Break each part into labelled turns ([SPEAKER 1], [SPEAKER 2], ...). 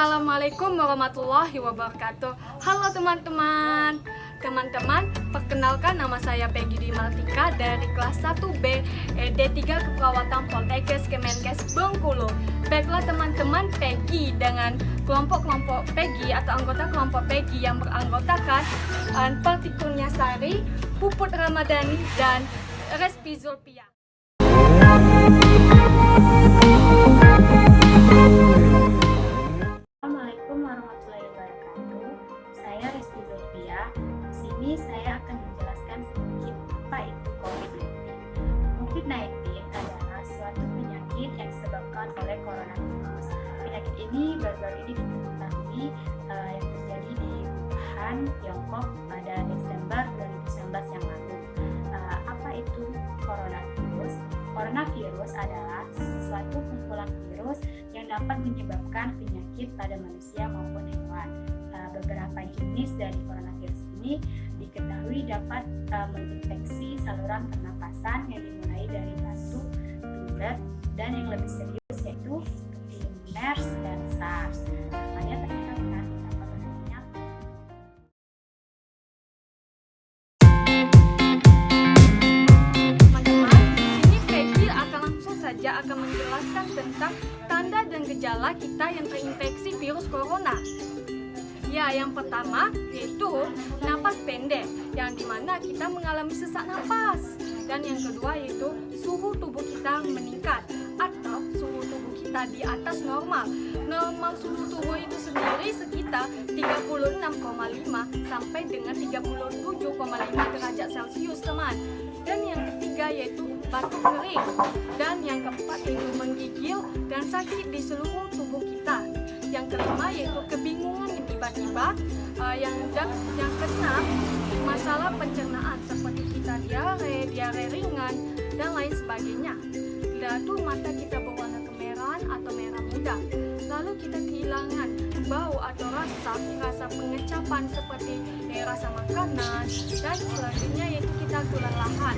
[SPEAKER 1] Assalamualaikum warahmatullahi wabarakatuh. Halo teman-teman. Perkenalkan nama saya Peggy Dimaltika dari kelas 1B D3 Keperawatan Poltekkes Kemenkes Bengkulu. Baiklah teman-teman, Peggy dengan kelompok-kelompok Peggy atau anggota kelompok Peggy yang beranggotakan Partikulnya Sari, Puput Ramadhani, dan Respi Zulpia.
[SPEAKER 2] Assalamualaikum warahmatullahi wabarakatuh. Saya Respi Zulpia. Di sini saya akan menjelaskan sedikit apa itu COVID-19. COVID-19 adalah suatu penyakit yang disebabkan oleh coronavirus. Penyakit ini baru-baru ini diketahui yang terjadi di Wuhan, Tiongkok pada Desember 2019 yang lalu. Apa itu coronavirus? Coronavirus adalah suatu kumpulan virus yang dapat menyebabkan penyakit pada manusia maupun hewan. Beberapa jenis dari coronavirus ini diketahui dapat menginfeksi saluran pernapasan yang dimulai dari batuk, pilek, dan yang lebih serius yaitu MERS dan SARS. Makanya ternyata benar betapa bahayanya.
[SPEAKER 1] Teman-teman, ini Peggy langsung saja akan menjelaskan tentang tanda dan gejala kita yang terinfeksi virus corona. Ya, yang pertama yaitu napas pendek, yang dimana kita mengalami sesak napas. Dan yang kedua yaitu suhu tubuh kita meningkat atau suhu tubuh kita di atas normal. Normal suhu tubuh itu sendiri sekitar 36,5 sampai dengan 37,5 derajat Celcius, teman. Dan yang ketiga yaitu batuk kering. Dan yang keempat yaitu menggigil dan sakit di seluruh tubuh kita. Yang kelima yaitu kebingungan yang tiba-tiba. Yang keenam masalah pencernaan seperti kita diare ringan dan lain sebagainya. Lalu mata kita berwarna kemerahan atau merah muda. Lalu kita kehilangan bau atau rasa pengecapan seperti rasa makanan, dan selanjutnya yaitu kita kelelahan.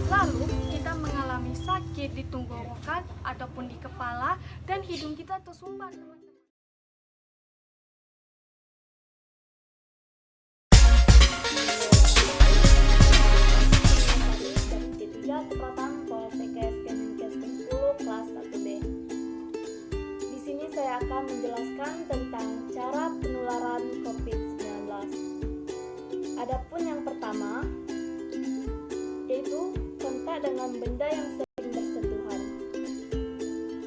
[SPEAKER 1] Lalu kita mengalami sakit di tenggorokan ataupun di kepala, dan hidung kita tersumbat, teman-teman.
[SPEAKER 3] Keperawatan Poltekkes Kemenkes Bengkulu kelas 1B. Di sini saya akan menjelaskan tentang cara penularan COVID-19. Adapun yang pertama yaitu kontak dengan benda yang sering bersentuhan.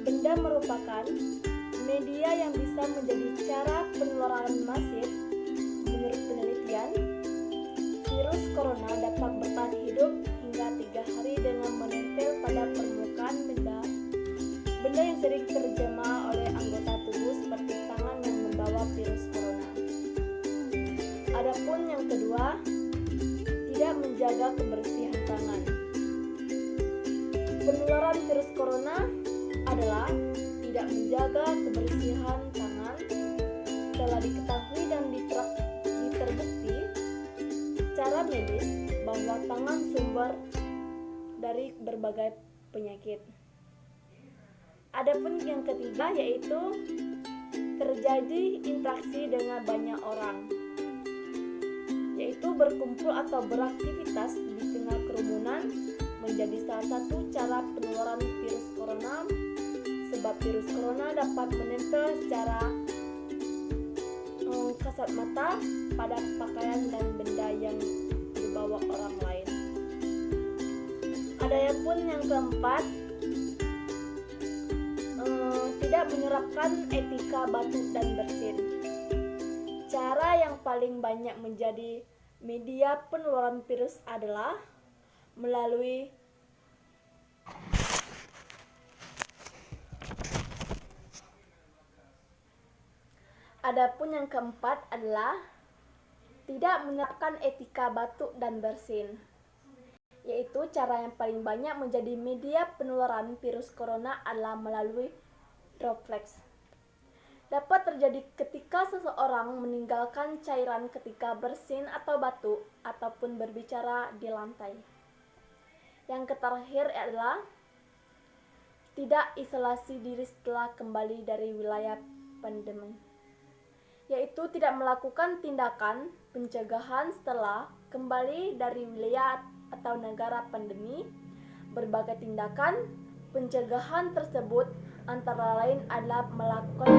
[SPEAKER 3] Benda merupakan media yang bisa menjadi cara penularan masif. Menurut penelitian, virus corona dapat bertahan hidup hingga 3 hari dengan menempel pada permukaan benda yang sering terjamah oleh anggota tubuh seperti tangan yang membawa virus corona. Adapun yang kedua, tidak menjaga kebersihan tangan. Penularan virus corona adalah tidak menjaga kebersihan tangan. Telah diketahui dan terbukti secara medis bahwa tangan sumber dari berbagai penyakit. Adapun yang ketiga yaitu terjadi interaksi dengan banyak orang, yaitu berkumpul atau beraktivitas di tengah kerumunan menjadi salah satu cara penularan virus corona, sebab virus corona dapat menempel secara kasat mata pada pakaian dan benda yang dibawa orang lain. Adapun yang keempat, tidak menerapkan etika batuk dan bersin. Cara yang paling banyak menjadi media penularan virus adalah melalui Adapun yang keempat adalah tidak menerapkan etika batuk dan bersin, yaitu cara yang paling banyak menjadi media penularan virus corona adalah melalui droplets. Dapat terjadi ketika seseorang meninggalkan cairan ketika bersin atau batuk ataupun berbicara di lantai. Yang terakhir adalah tidak isolasi diri setelah kembali dari wilayah pandemi. yaitu tidak melakukan tindakan pencegahan setelah kembali dari wilayah atau negara pandemi. Berbagai tindakan pencegahan tersebut antara lain adalah melakukan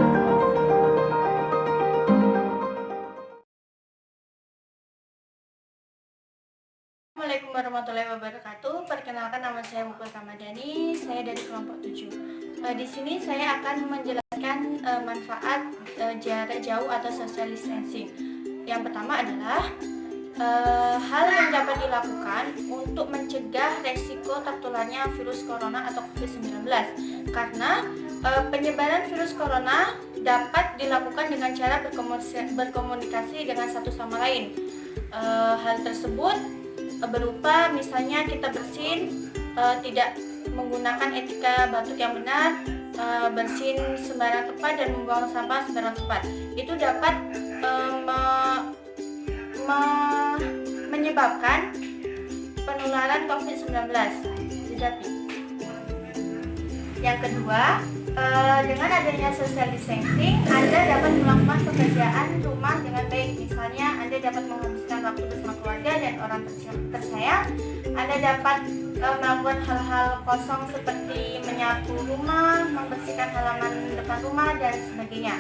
[SPEAKER 4] Assalamualaikum warahmatullahi wabarakatuh. Perkenalkan, nama saya Mukul Ramadhani. Saya dari kelompok 7. Di sini saya akan menjelaskan manfaat jarak jauh atau social distancing. Yang pertama adalah hal yang dapat dilakukan untuk mencegah resiko tertularnya virus corona atau COVID-19. Karena penyebaran virus corona dapat dilakukan dengan cara berkomunikasi dengan satu sama lain. Hal tersebut berupa misalnya kita bersin, tidak menggunakan etika batuk yang benar, bersin sembarang tempat dan membuang sampah sembarang tempat. Itu dapat menyebabkan penularan COVID-19. Yang kedua, dengan adanya social distancing, Anda dapat melakukan pekerjaan rumah dengan baik. Misalnya, Anda dapat menghabiskan waktu bersama keluarga dan orang tersayang. Anda dapat melakukan hal-hal kosong seperti menyapu rumah, membersihkan halaman depan rumah, dan sebagainya.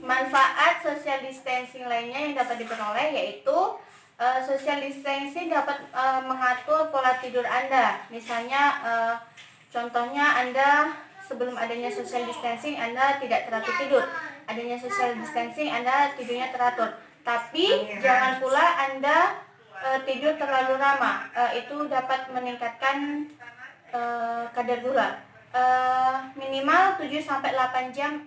[SPEAKER 4] Manfaat social distancing lainnya yang dapat diperoleh yaitu social distancing dapat mengatur pola tidur Anda. Misalnya, contohnya Anda sebelum adanya social distancing Anda tidak teratur tidur. Adanya social distancing Anda tidurnya teratur. Tapi jangan pula Anda tidur terlalu lama. Itu dapat meningkatkan kadar gula. Minimal 7-8 jam